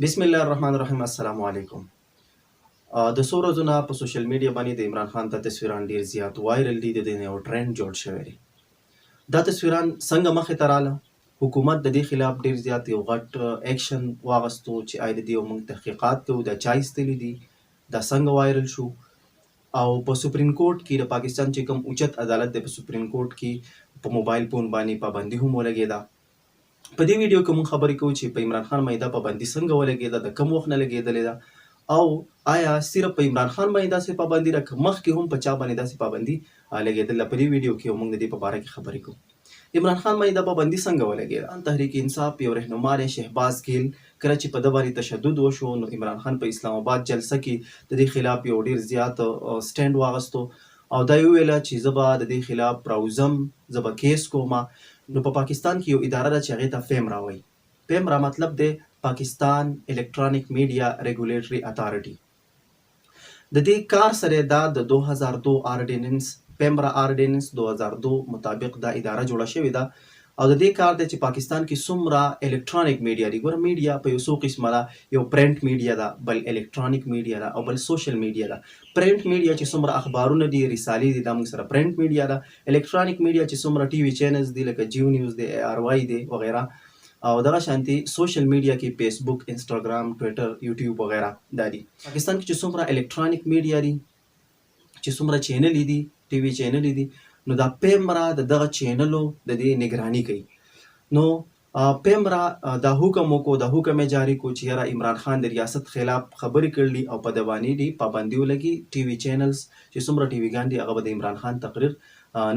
बिस्मिल्लाहिर्रहमानिर्रहीम अस्सलाम वालेकुम। د څو ورځو نه په سوشل میډیا باندې د عمران خان د تصویران ډیر زیات وایرل دي. د دې نه یو ټرند جوړ شوی دی. دا تصویران څنګه مخې ته رااله؟ حکومت د دې خلاف ډیر زیات یو غټ اکشن واغستو چې آی د دې موږ تحقیقات کوو دا چا ایستلي دي، دا څنګه وایرل شو. او په سپریم کورټ کې د پاکستان چې کوم اوچت عدالت دی په سپریم کورټ کې په موبایل فون باندې پابندي هم ولګېده. په دې ویډیو کې موږ خبرې کوو چې په عمران خان باندې دا پابندي څنګه ولګېده، د کوم وخت نه لګېدلې ده، او آیا صرف په عمران خان باندې داسې پابندي ده که مخکې هم په چا باندې داسې پابندي لګېدله. په دې ویډیو کې موږ د دې په باره کې خبرې کوو. عمران خان باندې دا پابندي څنګه ولګېده؟ تحریک انصاف یو رهنما دی شهباز ګیل، کله چې په ده باندې تشدد وشو نو عمران خان په اسلام آباد جلسه کې د دې خلاف یو ډیر زیات سټینډ واغستو او دا یې وویله چې زه به د دې خلاف راوځم، زه به کیس کوم. نو په پاکستان کې یو اداره ده چې هغې ته فیمرا وایي. فیمرا مطلب دی پاکستان الکترونیک میډیا ریګولیټري اتھارټي. د دې کار سره دا د 2002 آرډیننس فیمرا آرډیننس 2002 مطابق دا اداره جوړه شوې ده او د دې کار دی چې پاکستان کې څومره الکترونیک میډیا دي. ګوره میډیا په یو څو قسمه ده، یو پرنټ میډیا ده، بل الکترونیک میډیا ده او بل سوشل میډیا ده. پرنټ میډیا چې څومره اخبارونه دي، رسالې دي، دا موږ سره پرنټ میډیا ده. الکترونیک میډیا چې څومره ټي وي چینلز دي لکه جیو نیوز دی، آر واي دی وغیره. او دغه شانتي سوشل میډیا کې فیسبوک، انسټاګرام، ټویټر، یوټیوب وغیره دا دي. پاکستان کې چې څومره الکترونیک میډیا دي، چې څومره چینلې دي، ټي وي چینلې دي، نو دا پیمرا د دغه چینلو د دې نگرانی کوي. نو پیمرا دا حکم وکړو، دا حکم یې جاری کو چې یاره عمران خان د ریاست خلاف خبرې کړلي او په ده باندې دي پابندي ولګي. ټي وي چینلز چې څومره ټي ویګان دي هغه به د عمران خان تقریر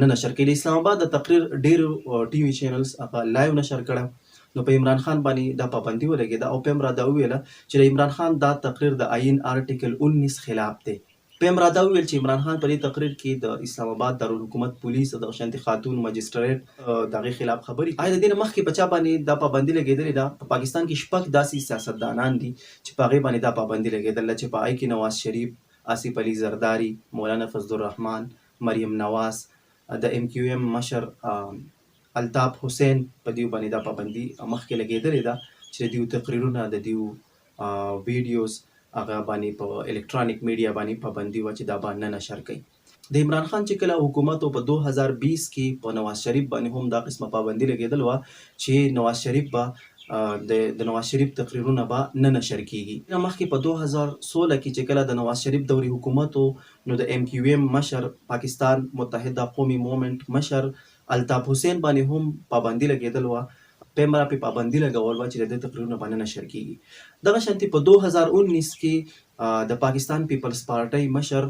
نه نشر کوي. د اسلام آباد د تقریر ډېرو ټي وي چینلز هغه لایو نشر کړه. نو په عمران خان باندې دا پابندي ولګېده او پیمرا دا وویله چې د عمران خان دا تقریر د آئین آرټیکل 19 خلاف دی. پیمرا دا وویل چې عمران خان په دې تقریر کې د اسلام آباد دارالحکومت پولیس او دغه شانتي خاتون مجسټریټ د هغې خلاف خبرې. آیا د دې نه مخکې په چا باندې دا پابندي لګېدلې ده؟ په پاکستان کې شپږ داسې سیاستدانان دي چې په هغې باندې دا پابندي لګېدله چې په هغې کې نواز شریف، آصف علي زرداري، مولانا فضل الرحمن، مریم نواز، د ایم کیو ایم مشر الطاف حسین، په دیو باندې دا پابندي مخکې لګېدلې ده چې د دیو تقریرونه، د دیو ویډیوز هغه باندې په الکترونیک میډیا باندې پابندي وه چې دا به نه نشر کوي. د عمران خان چې کله حکومت په 2020 کې په نواز شریف باندې هم دا قسمه پابندي لګېدل وه چې نواز شریف به د نواز شریف تقریرونه به نه نشر کیږي. مخکې په 2016 کې چې کله د نواز شریف دوري حکومت نو د ایم کیو ایم مشر، پاکستان متحده قومي موومنټ مشر الطاف حسین باندې هم پابندي لګېدل وه. پیمرا په پابندي لګول وه چې د دې تقریرونه باندې نشر کیږي. دغه شانتي په 2019 کې د پاکستان پیپلز پارټۍ مشر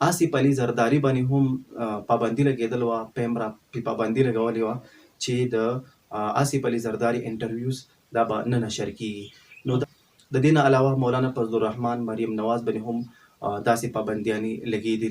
آصف علي زرداري باندې هم پابندي لګېدل وه. پیمرا په پابندي لګولې وه چې د آصف علي زرداري انټرویوز دا به نه نشر کیږي. نو د دې نه علاوه مولانا فضل الرحمن، مریم نواز باندې هم داسې پابندیانې لګېدلي.